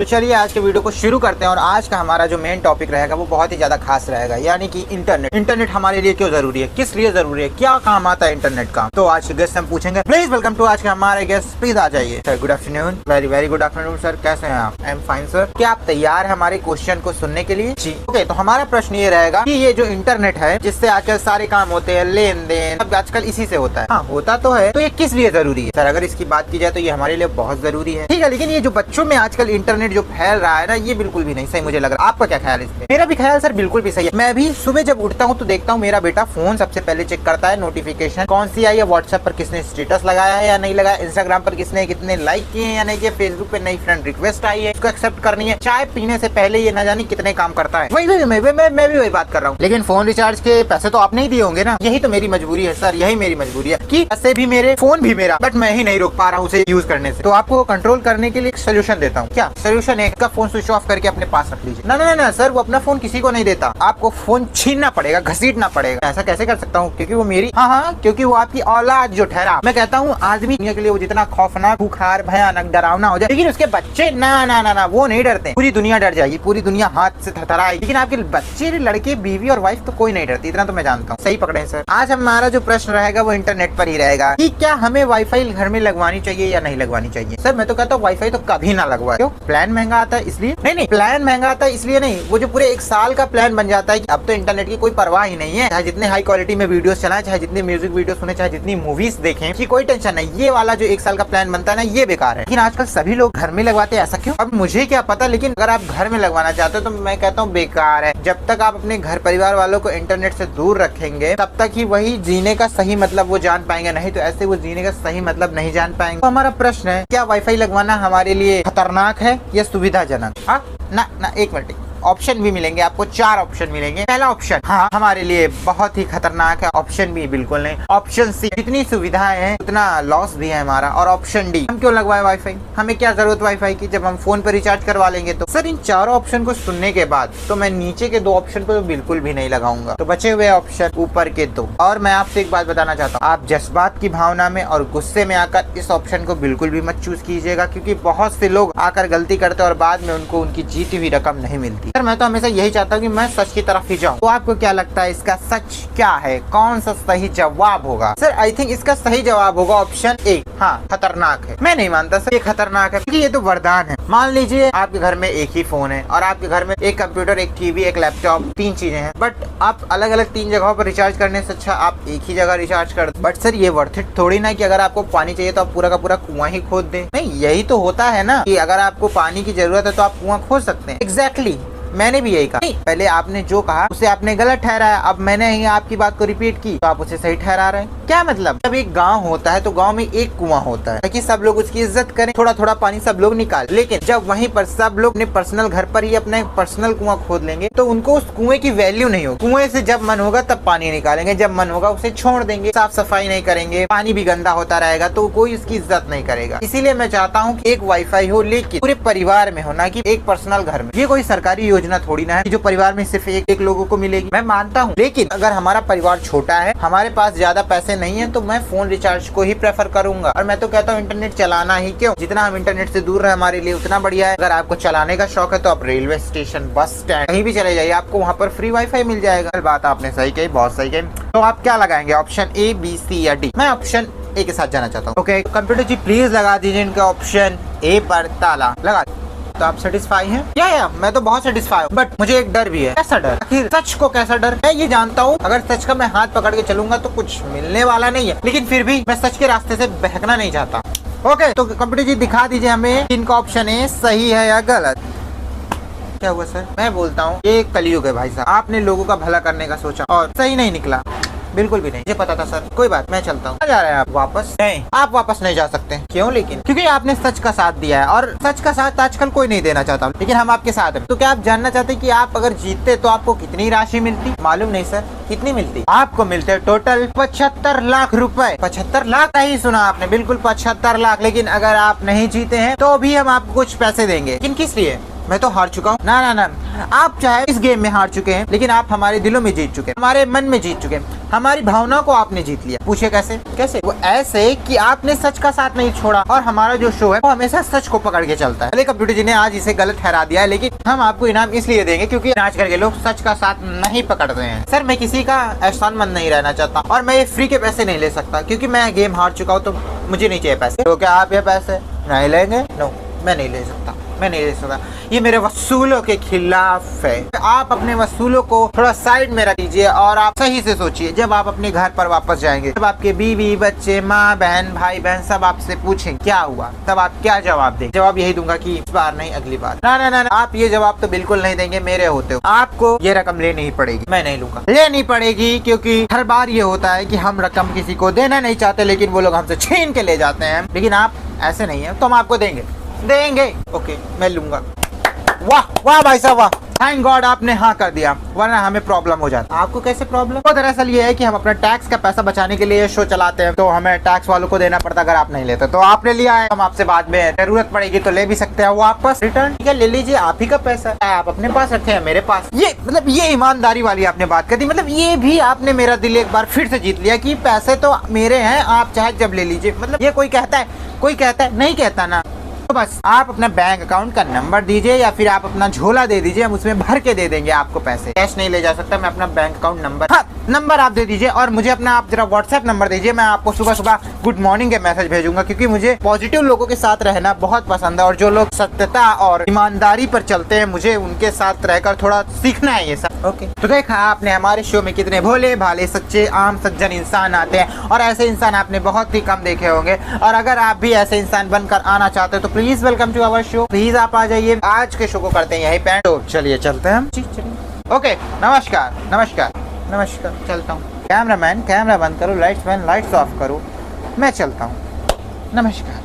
तो चलिए आज के वीडियो को शुरू करते हैं और आज का हमारा जो मेन टॉपिक रहेगा वो बहुत ही ज्यादा खास रहेगा, यानी कि इंटरनेट हमारे लिए क्यों जरूरी है, किस लिए जरूरी है, क्या काम आता है इंटरनेट का। तो आज के गेस्ट हम पूछेंगे। प्लीज वेलकम टू आज के हमारे गेस्ट, प्लीज आ जाइए sir. Good afternoon, very good afternoon sir, कैसे हैं आप? I am fine sir. क्या आप तैयार है हमारे क्वेश्चन को सुनने के लिए? जी ओके। तो हमारा प्रश्न ये रहेगा कि ये जो इंटरनेट है जिससे आजकल सारे काम होते हैं, लेन देन सब आजकल इसी से होता है। हाँ होता तो है, तो ये किस लिए जरूरी है सर? अगर इसकी बात की जाए तो ये हमारे लिए बहुत जरूरी है, ठीक है। लेकिन ये जो बच्चों में आजकल इंटरनेट जो फैल रहा है ना, ये बिल्कुल भी नहीं सही मुझे लग रहा है। आपका क्या ख्याल है इसमें? मेरा भी ख्याल सर बिल्कुल भी सही है। मैं भी सुबह जब उठता हूँ तो देखता हूँ मेरा बेटा फोन सबसे पहले चेक करता है, नोटिफिकेशन कौन सी आई है, व्हाट्सएप पर किसने स्टेटस लगाया है या नहीं लगाया, इंस्टाग्राम पर किसने कितने लाइक किए हैं या नहीं किए, फेसबुक पे नई फ्रेंड रिक्वेस्ट आई है उसको एक्सेप्ट करनी है, चाय पीने से पहले ये ना जाने कितने काम करता है। वही मैं भी वही बात कर रहा हूँ। लेकिन फोन रिचार्ज के पैसे तो आप नहीं दिए होंगे ना, यही तो मेरी मजबूरी है सर, यही मेरी मजबूरी है कि पैसे भी मेरे, फोन भी मेरा, बट मैं ही नहीं रोक पा रहा हूँ उसे यूज करने से। तो आपको कंट्रोल करने के लिए एक सोल्यूशन देता हूँ। क्या सोल्यूशन है? इसका फोन स्विच ऑफ करके अपने पास रख लीजिए। ना सर, वो अपना फोन किसी को नहीं देता, आपको फोन छीनना पड़ेगा, घसीटना पड़ेगा। ऐसा कैसे कर सकता हूँ? क्योंकि वो मेरी, हाँ क्योंकि वो आपकी औलाद जो ठहरा। मैं कहता हूँ आदमी दुनिया के लिए वो जितना खौफनाक, खूंखार, भयानक, डरावना हो जाए, लेकिन उसके बच्चे ना वो नहीं डरते। पूरी दुनिया डर जाएगी, पूरी दुनिया हाथ से थरथराएगी, लेकिन आपके बच्चे, लड़के, बीवी और वाइफ तो कोई नहीं डरती। इतना तो मैं जानता हूँ। सही पकड़े हैं सर। आज हमारा जो प्रश्न रहेगा वो इंटरनेट पर ही रहेगा कि क्या हमें वाईफाई घर में लगवानी चाहिए या नहीं लगवानी चाहिए। सर मैं तो कहता हूँ वाईफाई तो कभी ना लगवाए। क्यों? प्लान महंगा आता है इसलिए? नहीं, प्लान महंगा आता है इसलिए नहीं, वो जो पूरे एक साल का प्लान बन जाता है कि अब तो इंटरनेट की कोई परवाह ही नहीं है, चाहे जितने हाई क्वालिटी में वीडियोस चलाएं, चाहे जितने म्यूजिक वीडियो सुने, चाहे जितनी मूवीज देखें, कि कोई टेंशन नहीं। ये वाला जो एक साल का प्लान बनता है ना, ये बेकार है। लेकिन आजकल सभी लोग घर में लगवाते हैं। ऐसा क्यों? अब मुझे क्या पता, लेकिन अगर आप घर में लगवाना चाहते हो तो मैं कहता हूँ बेकार है। जब तक आप अपने घर परिवार वालों को इंटरनेट से दूर रखेंगे तब तक ही वही जीने का सही मतलब वो जान पाएंगे, नहीं तो ऐसे वो जीने का सही मतलब नहीं जान पाएंगे। तो हमारा प्रश्न है, क्या वाईफाई लगवाना हमारे लिए खतरनाक है या सुविधाजनक? हाँ ना एक मिनट, ऑप्शन भी मिलेंगे आपको, 4 ऑप्शन मिलेंगे। पहला ऑप्शन, हाँ हमारे लिए बहुत ही खतरनाक है। ऑप्शन बी, बिल्कुल नहीं। ऑप्शन सी, जितनी सुविधाएं हैं उतना लॉस भी है हमारा। और ऑप्शन डी, हम क्यों लगवाए वाईफाई, हमें क्या जरूरत वाईफाई की जब हम फोन पर रिचार्ज करवा लेंगे। तो सर इन 4 ऑप्शन को सुनने के बाद तो मैं नीचे के 2 ऑप्शन को तो बिल्कुल भी नहीं लगाऊंगा। तो बचे हुए ऑप्शन ऊपर के 2। और मैं आपसे एक बात बताना चाहता हूँ, आप जज्बात की भावना में और गुस्से में आकर इस ऑप्शन को बिल्कुल भी मत चूज कीजिएगा, क्योंकि बहुत से लोग आकर गलती करते हैं और बाद में उनको उनकी जीती हुई रकम नहीं मिलती। सर मैं तो हमेशा यही चाहता हूँ कि मैं सच की तरफ ही जाऊँ। तो आपको क्या लगता है इसका सच क्या है, कौन सा सही जवाब होगा? सर आई थिंक इसका सही जवाब होगा ऑप्शन ए, हाँ खतरनाक है। मैं नहीं मानता सर ये खतरनाक है, क्योंकि ये तो वरदान है। मान लीजिए आपके घर में एक ही फोन है और आपके घर में एक कंप्यूटर, एक टीवी, एक लैपटॉप, 3 चीजें हैं, बट आप अलग अलग 3 जगहों पर रिचार्ज करने से अच्छा आप एक ही जगह रिचार्ज कर दो। बट सर ये वर्थ इट थोड़ी ना कि अगर आपको पानी चाहिए तो आप पूरा का पूरा कुआं ही खोद दे। नहीं, यही तो होता है ना कि अगर आपको पानी की जरूरत है तो आप कुआं खोद सकते हैं। एग्जैक्टली मैंने भी यही कहा। नहीं, पहले आपने जो कहा उसे आपने गलत ठहराया, अब मैंने ही आपकी बात को रिपीट की तो आप उसे सही ठहरा रहे हैं। क्या मतलब? जब एक गांव होता है तो गांव में एक कुआं होता है ताकि सब लोग उसकी इज्जत करें, थोड़ा थोड़ा पानी सब लोग निकाल। लेकिन जब वहीं पर सब लोग अपने पर्सनल घर पर ही अपना पर्सनल कुआं खोद लेंगे तो उनको उस कुएं की वैल्यू नहीं होगी। कुएं से जब मन होगा तब पानी निकालेंगे, जब मन होगा उसे छोड़ देंगे, साफ सफाई नहीं करेंगे, पानी भी गंदा होता रहेगा, तो कोई उसकी इज्जत नहीं करेगा। इसीलिए मैं चाहता हूँ कि एक वाईफाई हो, लेकिन पूरे परिवार में हो, ना कि एक पर्सनल घर में। ये कोई सरकारी योजना थोड़ी ना है जो परिवार में सिर्फ एक लोगों को मिलेगी। मैं मानता हूँ, लेकिन अगर हमारा परिवार छोटा है, हमारे पास ज्यादा पैसे नहीं है, तो मैं फोन रिचार्ज को ही प्रेफर करूंगा। और मैं तो कहता हूँ इंटरनेट चलाना ही क्यों, जितना हम इंटरनेट से दूर रहे हमारे लिए उतना बढ़िया है। अगर आपको चलाने का शौक है तो आप रेलवे स्टेशन, बस स्टैंड, कहीं भी चले जाइए, आपको वहाँ पर फ्री वाईफाई मिल जाएगा। बात आपने सही कही, बहुत सही कही। तो आप क्या लगाएंगे, ऑप्शन ए, बी, सी या डी? मैं ऑप्शन ए के साथ जाना चाहता हूँ। ओके कंप्यूटर जी प्लीज लगा दीजिए इनका ऑप्शन ए पर ताला। लगा। तो आप सेटिस्फाई हैं? या मैं तो बहुत सेटिस्फाई हूँ, बट मुझे एक डर भी है। कैसा डर? आखिर सच को कैसा डर? मैं ये जानता हूँ अगर सच का मैं हाथ पकड़ के चलूंगा तो कुछ मिलने वाला नहीं है, लेकिन फिर भी मैं सच के रास्ते से बहकना नहीं चाहता। ओके तो कंप्यूटर जी दिखा दीजिए हमें इनका ऑप्शन है सही है या गलत। क्या हुआ सर? मैं बोलता हूँ ये कलयुग है भाई साहब, आपने लोगों का भला करने का सोचा और सही नहीं निकला। बिल्कुल भी नहीं, मुझे पता था सर। कोई बात, मैं चलता हूँ। जा रहे हैं आप वापस? नहीं, आप वापस नहीं जा सकते। क्यों? लेकिन क्योंकि आपने सच का साथ दिया है और सच का साथ आजकल कोई नहीं देना चाहता, लेकिन हम आपके साथ हैं। तो क्या आप जानना चाहते हैं कि आप अगर जीतते तो आपको कितनी राशि मिलती? मालूम नहीं सर, कितनी मिलती? आपको मिलते टोटल 75 लाख रुपए। 75 लाख? नहीं सुना आपने, बिल्कुल 75 लाख। लेकिन अगर आप नहीं जीते हैं तो भी हम आपको कुछ पैसे देंगे। लेकिन किस लिए? मैं तो हार चुका हूँ। ना, आप चाहे इस गेम में हार चुके हैं, लेकिन आप हमारे दिलों में जीत चुके हैं, हमारे मन में जीत चुके हैं। हमारी भावना को आपने जीत लिया। पूछे कैसे? कैसे? वो ऐसे कि आपने सच का साथ नहीं छोड़ा और हमारा जो शो है वो हमेशा सच को पकड़ के चलता है। भले कंप्यूटर जी ने आज इसे गलत ठहरा दिया है, लेकिन हम आपको इनाम इसलिए देंगे क्योंकि आजकल के लोग सच का साथ नहीं पकड़ते हैं। सर मैं किसी का एहसानमंद नहीं रहना चाहता और मैं ये फ्री के पैसे नहीं ले सकता क्योंकि मैं गेम हार चुका हूँ, तो मुझे नहीं चाहिए पैसे। तो क्या आप ये पैसे नहीं लेंगे? नो, मैं नहीं ले सकता, मैं नहीं ले सकता। ये मेरे वसूलों के खिलाफ है। आप अपने वसूलों को थोड़ा साइड में रख दीजिए और आप सही से सोचिए। जब आप अपने घर पर वापस जाएंगे, जब आपके बीवी बच्चे माँ बहन भाई बहन सब आपसे पूछें क्या हुआ, तब आप क्या जवाब देंगे? जवाब यही दूंगा कि इस बार नहीं, अगली बार। ना ना ना, आप ये जवाब तो बिल्कुल नहीं देंगे। मेरे होते हो आपको ये रकम लेनी ही पड़ेगी। मैं नहीं लूंगा, लेनी पड़ेगी, क्योंकि हर बार ये होता है कि हम रकम किसी को देना नहीं चाहते, लेकिन वो लोग हमसे छीन के ले जाते हैं। लेकिन आप ऐसे नहीं है, तो हम आपको देंगे। ओके, मैं लूंगा। वाह वाह भाई साहब वाह, थैंक गॉड आपने हाँ कर दिया, वरना हमें प्रॉब्लम हो जाता। आपको कैसे प्रॉब्लम? तो दरअसल ये है कि हम अपना टैक्स का पैसा बचाने के लिए शो चलाते हैं, तो हमें टैक्स वालों को देना पड़ता अगर आप नहीं लेते। तो आपने लिया है, हम आपसे बाद में जरूरत पड़ेगी तो ले भी सकते हैं वापस, रिटर्न। ठीक है, ले लीजिए, आप ही का पैसा है, आप अपने पास रखे हैं, मेरे पास। ये मतलब ये ईमानदारी वाली आपने बात कर दी। मतलब ये भी आपने मेरा दिल एक बार फिर से जीत लिया कि पैसे तो मेरे हैं, आप चाहे जब ले लीजिए। मतलब ये कोई कहता है? नहीं कहता ना। तो बस आप अपना बैंक अकाउंट का नंबर दीजिए या फिर आप अपना झोला दे दीजिए, हम उसमें भर के दे देंगे आपको पैसे। कैश नहीं ले जा सकता मैं, अपना बैंक अकाउंट नंबर, हाँ नंबर आप दे दीजिए और मुझे अपना आप जरा व्हाट्सएप नंबर दीजिए। मैं आपको सुबह सुबह गुड मॉर्निंग के मैसेज भेजूंगा, क्योंकि मुझे पॉजिटिव लोगों के साथ रहना बहुत पसंद है और जो लोग सत्यता और ईमानदारी पर चलते हैं, मुझे उनके साथ रहकर थोड़ा सीखना है ये सब। ओके, तो देखा आपने हमारे शो में कितने भोले भाले सच्चे आम सज्जन इंसान आते हैं और ऐसे इंसान आपने बहुत ही कम देखे होंगे। और अगर आप भी ऐसे इंसान बनकर आना चाहते हो तो please welcome to our show, please आप आ जाइए। आज के शो को करते हैं यही पे। तो चलिए चलते हैं हम। चलिए ओके, नमस्कार नमस्कार नमस्कार, चलता हूँ। कैमरामैन कैमरा बंद करो, लाइट्स मैन लाइट्स ऑफ करो, मैं चलता हूँ। नमस्कार।